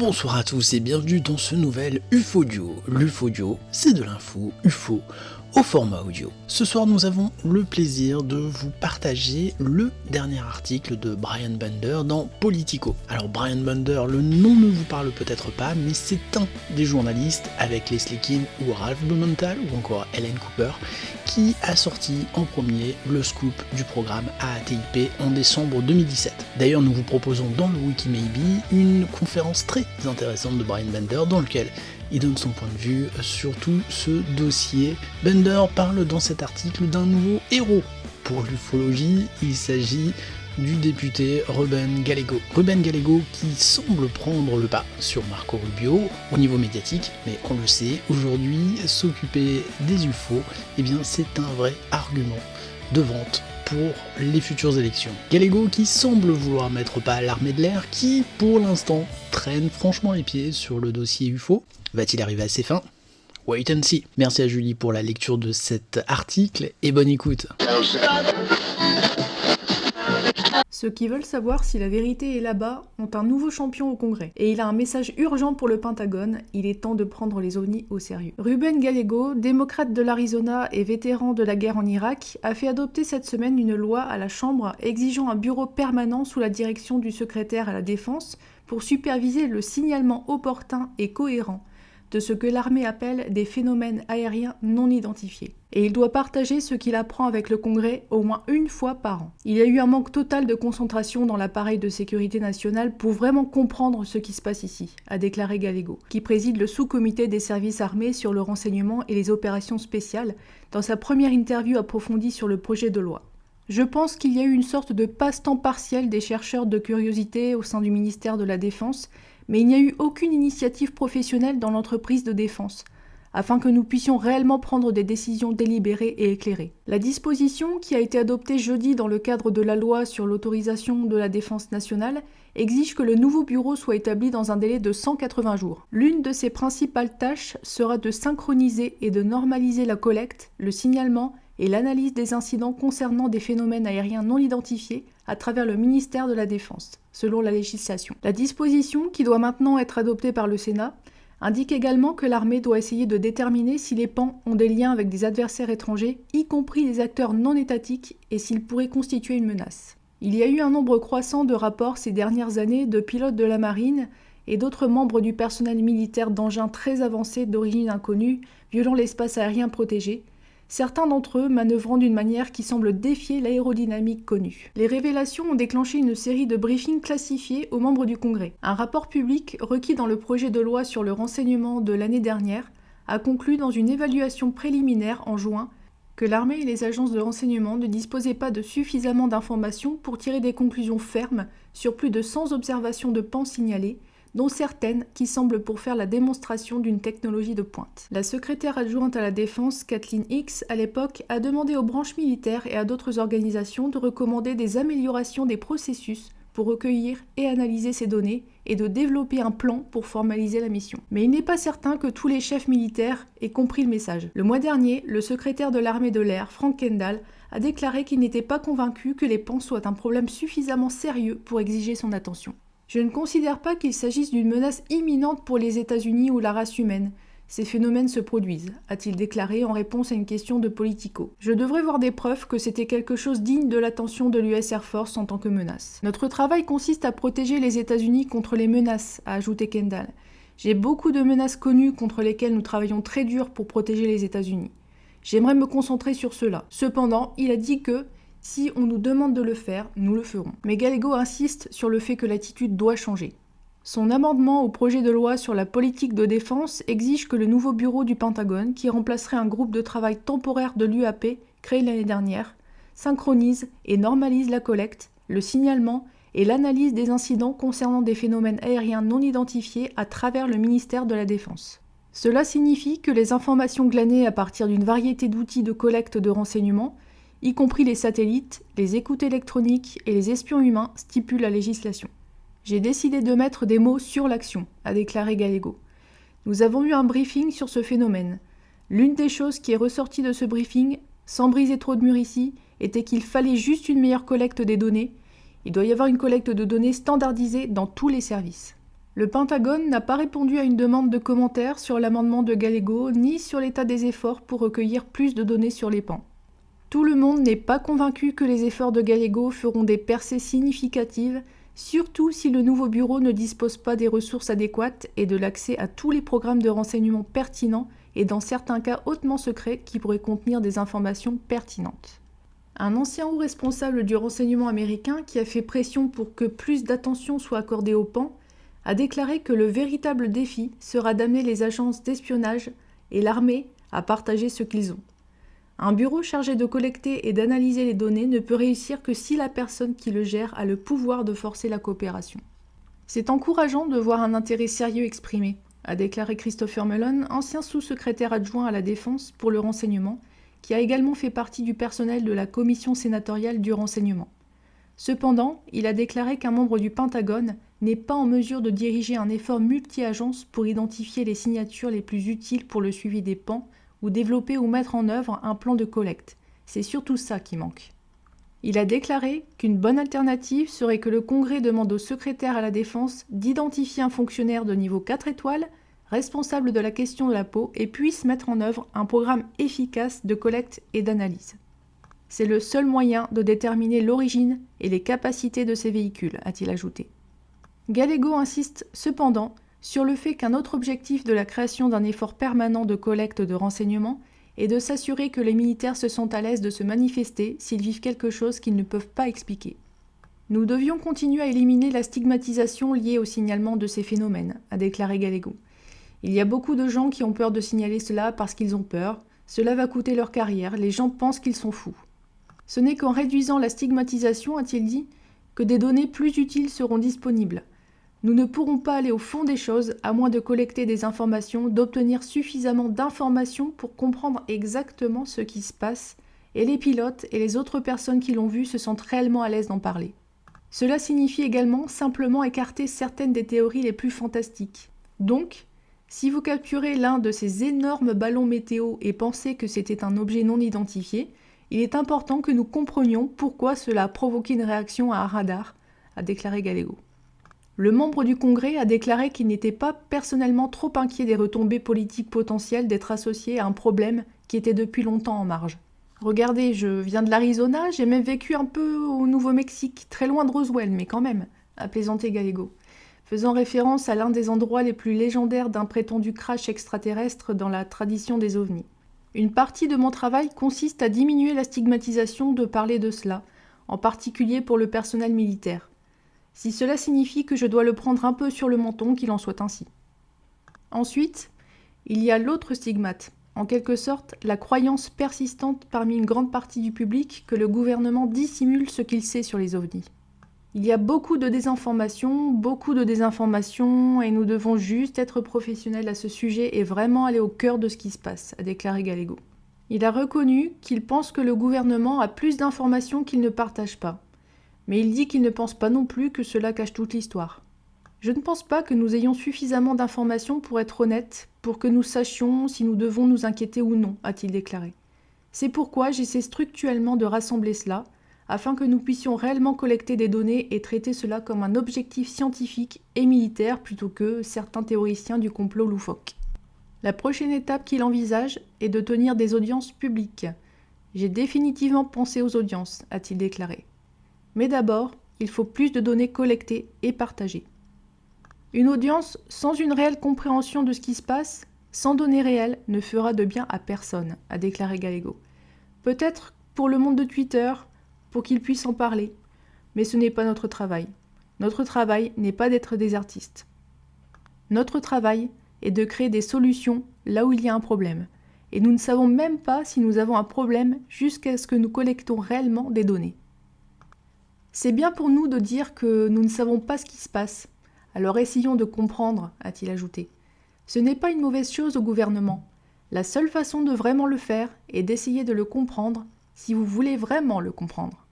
Bonsoir à tous et bienvenue dans ce nouvel UFOdio. L'UFOdio, c'est de l'info UFO au format audio. Ce soir, nous avons le plaisir de vous partager le dernier article de Brian Bender dans Politico. Alors Brian Bender, le nom ne vous parle peut-être pas, mais c'est un des journalistes avec Leslie Kean ou Ralph Blumenthal ou encore Ellen Cooper qui a sorti en premier le scoop du programme AATIP en décembre 2017. D'ailleurs, nous vous proposons dans le Wiki Maybe une conférence très intéressante de Brian Bender dans lequel il donne son point de vue sur tout ce dossier. Bender parle dans cet article d'un nouveau héros pour l'ufologie, il s'agit du député Ruben Gallego. Ruben Gallego qui semble prendre le pas sur Marco Rubio au niveau médiatique, mais on le sait, aujourd'hui, s'occuper des UFO, eh bien c'est un vrai argument de vente pour les futures élections. Gallego qui semble vouloir mettre pas l'armée de l'air, qui pour l'instant traîne franchement les pieds sur le dossier UFO. Va-t-il arriver à ses fins ? Wait and see. Merci à Julie pour la lecture de cet article et bonne écoute. Ceux qui veulent savoir si la vérité est là-bas ont un nouveau champion au Congrès. Et il a un message urgent pour le Pentagone, il est temps de prendre les ovnis au sérieux. Ruben Gallego, démocrate de l'Arizona et vétéran de la guerre en Irak, a fait adopter cette semaine une loi à la Chambre exigeant un bureau permanent sous la direction du secrétaire à la Défense pour superviser le signalement opportun et cohérent de ce que l'armée appelle des phénomènes aériens non identifiés. Et il doit partager ce qu'il apprend avec le Congrès au moins une fois par an. Il y a eu un manque total de concentration dans l'appareil de sécurité nationale pour vraiment comprendre ce qui se passe ici, a déclaré Gallego, qui préside le sous-comité des services armés sur le renseignement et les opérations spéciales, dans sa première interview approfondie sur le projet de loi. Je pense qu'il y a eu une sorte de passe-temps partiel des chercheurs de curiosité au sein du ministère de la Défense, mais il n'y a eu aucune initiative professionnelle dans l'entreprise de défense, afin que nous puissions réellement prendre des décisions délibérées et éclairées. La disposition, qui a été adoptée jeudi dans le cadre de la loi sur l'autorisation de la défense nationale, exige que le nouveau bureau soit établi dans un délai de 180 jours. L'une de ses principales tâches sera de synchroniser et de normaliser la collecte, le signalement et l'analyse des incidents concernant des phénomènes aériens non identifiés à travers le ministère de la Défense, selon la législation. La disposition, qui doit maintenant être adoptée par le Sénat, indique également que l'armée doit essayer de déterminer si les PAN ont des liens avec des adversaires étrangers, y compris des acteurs non étatiques, et s'ils pourraient constituer une menace. Il y a eu un nombre croissant de rapports ces dernières années de pilotes de la marine et d'autres membres du personnel militaire d'engins très avancés d'origine inconnue violant l'espace aérien protégé, certains d'entre eux manœuvrant d'une manière qui semble défier l'aérodynamique connue. Les révélations ont déclenché une série de briefings classifiés aux membres du Congrès. Un rapport public requis dans le projet de loi sur le renseignement de l'année dernière a conclu dans une évaluation préliminaire en juin que l'armée et les agences de renseignement ne disposaient pas de suffisamment d'informations pour tirer des conclusions fermes sur plus de 100 observations de PAN signalées, dont certaines qui semblent pour faire la démonstration d'une technologie de pointe. La secrétaire adjointe à la Défense, Kathleen Hicks, à l'époque, a demandé aux branches militaires et à d'autres organisations de recommander des améliorations des processus pour recueillir et analyser ces données et de développer un plan pour formaliser la mission. Mais il n'est pas certain que tous les chefs militaires aient compris le message. Le mois dernier, le secrétaire de l'armée de l'air, Frank Kendall, a déclaré qu'il n'était pas convaincu que les PAN soient un problème suffisamment sérieux pour exiger son attention. Je ne considère pas qu'il s'agisse d'une menace imminente pour les États-Unis ou la race humaine. Ces phénomènes se produisent, a-t-il déclaré en réponse à une question de Politico. Je devrais voir des preuves que c'était quelque chose digne de l'attention de l'US Air Force en tant que menace. Notre travail consiste à protéger les États-Unis contre les menaces, a ajouté Kendall. J'ai beaucoup de menaces connues contre lesquelles nous travaillons très dur pour protéger les États-Unis. J'aimerais me concentrer sur cela. Cependant, il a dit que si on nous demande de le faire, nous le ferons. Mais Gallego insiste sur le fait que l'attitude doit changer. Son amendement au projet de loi sur la politique de défense exige que le nouveau bureau du Pentagone, qui remplacerait un groupe de travail temporaire de l'UAP créé l'année dernière, synchronise et normalise la collecte, le signalement et l'analyse des incidents concernant des phénomènes aériens non identifiés à travers le ministère de la Défense. Cela signifie que les informations glanées à partir d'une variété d'outils de collecte de renseignements, y compris les satellites, les écoutes électroniques et les espions humains, stipule la législation. J'ai décidé de mettre des mots sur l'action, a déclaré Gallego. Nous avons eu un briefing sur ce phénomène. L'une des choses qui est ressortie de ce briefing, sans briser trop de murs ici, était qu'il fallait juste une meilleure collecte des données. Il doit y avoir une collecte de données standardisée dans tous les services. Le Pentagone n'a pas répondu à une demande de commentaires sur l'amendement de Gallego ni sur l'état des efforts pour recueillir plus de données sur les pans. Tout le monde n'est pas convaincu que les efforts de Gallego feront des percées significatives, surtout si le nouveau bureau ne dispose pas des ressources adéquates et de l'accès à tous les programmes de renseignement pertinents et dans certains cas hautement secrets qui pourraient contenir des informations pertinentes. Un ancien haut responsable du renseignement américain qui a fait pression pour que plus d'attention soit accordée au PAN a déclaré que le véritable défi sera d'amener les agences d'espionnage et l'armée à partager ce qu'ils ont. Un bureau chargé de collecter et d'analyser les données ne peut réussir que si la personne qui le gère a le pouvoir de forcer la coopération. C'est encourageant de voir un intérêt sérieux exprimé, a déclaré Christopher Mellon, ancien sous-secrétaire adjoint à la Défense pour le renseignement, qui a également fait partie du personnel de la Commission sénatoriale du renseignement. Cependant, il a déclaré qu'un membre du Pentagone n'est pas en mesure de diriger un effort multi-agences pour identifier les signatures les plus utiles pour le suivi des pans ou développer ou mettre en œuvre un plan de collecte. C'est surtout ça qui manque. Il a déclaré qu'une bonne alternative serait que le Congrès demande au secrétaire à la Défense d'identifier un fonctionnaire de niveau 4 étoiles, responsable de la question de la peau, et puisse mettre en œuvre un programme efficace de collecte et d'analyse. C'est le seul moyen de déterminer l'origine et les capacités de ces véhicules, a-t-il ajouté. Gallego insiste cependant sur le fait qu'un autre objectif de la création d'un effort permanent de collecte de renseignements est de s'assurer que les militaires se sentent à l'aise de se manifester s'ils vivent quelque chose qu'ils ne peuvent pas expliquer. Nous devions continuer à éliminer la stigmatisation liée au signalement de ces phénomènes, a déclaré Gallego. Il y a beaucoup de gens qui ont peur de signaler cela parce qu'ils ont peur, cela va coûter leur carrière, les gens pensent qu'ils sont fous. Ce n'est qu'en réduisant la stigmatisation, a-t-il dit, que des données plus utiles seront disponibles. Nous ne pourrons pas aller au fond des choses à moins de collecter des informations, d'obtenir suffisamment d'informations pour comprendre exactement ce qui se passe, et les pilotes et les autres personnes qui l'ont vu se sentent réellement à l'aise d'en parler. Cela signifie également simplement écarter certaines des théories les plus fantastiques. Donc, si vous capturez l'un de ces énormes ballons météo et pensez que c'était un objet non identifié, il est important que nous comprenions pourquoi cela a provoqué une réaction à un radar, a déclaré Gallego. Le membre du Congrès a déclaré qu'il n'était pas personnellement trop inquiet des retombées politiques potentielles d'être associé à un problème qui était depuis longtemps en marge. Regardez, je viens de l'Arizona, j'ai même vécu un peu au Nouveau-Mexique, très loin de Roswell, mais quand même, a plaisanté Gallego, faisant référence à l'un des endroits les plus légendaires d'un prétendu crash extraterrestre dans la tradition des ovnis. Une partie de mon travail consiste à diminuer la stigmatisation de parler de cela, en particulier pour le personnel militaire. Si cela signifie que je dois le prendre un peu sur le menton, qu'il en soit ainsi. Ensuite, il y a l'autre stigmate, en quelque sorte la croyance persistante parmi une grande partie du public que le gouvernement dissimule ce qu'il sait sur les ovnis. Il y a beaucoup de désinformation, et nous devons juste être professionnels à ce sujet et vraiment aller au cœur de ce qui se passe, a déclaré Gallego. Il a reconnu qu'il pense que le gouvernement a plus d'informations qu'il ne partage pas. Mais il dit qu'il ne pense pas non plus que cela cache toute l'histoire. Je ne pense pas que nous ayons suffisamment d'informations pour être honnêtes, pour que nous sachions si nous devons nous inquiéter ou non, a-t-il déclaré. C'est pourquoi j'essaie structurellement de rassembler cela, afin que nous puissions réellement collecter des données et traiter cela comme un objectif scientifique et militaire plutôt que certains théoriciens du complot loufoque. La prochaine étape qu'il envisage est de tenir des audiences publiques. J'ai définitivement pensé aux audiences, a-t-il déclaré. Mais d'abord, il faut plus de données collectées et partagées. Une audience sans une réelle compréhension de ce qui se passe, sans données réelles, ne fera de bien à personne, a déclaré Gallego. Peut-être pour le monde de Twitter, pour qu'ils puissent en parler, mais ce n'est pas notre travail. Notre travail n'est pas d'être des artistes. Notre travail est de créer des solutions là où il y a un problème. Et nous ne savons même pas si nous avons un problème jusqu'à ce que nous collectons réellement des données. C'est bien pour nous de dire que nous ne savons pas ce qui se passe, alors essayons de comprendre, a-t-il ajouté. Ce n'est pas une mauvaise chose au gouvernement. La seule façon de vraiment le faire est d'essayer de le comprendre si vous voulez vraiment le comprendre.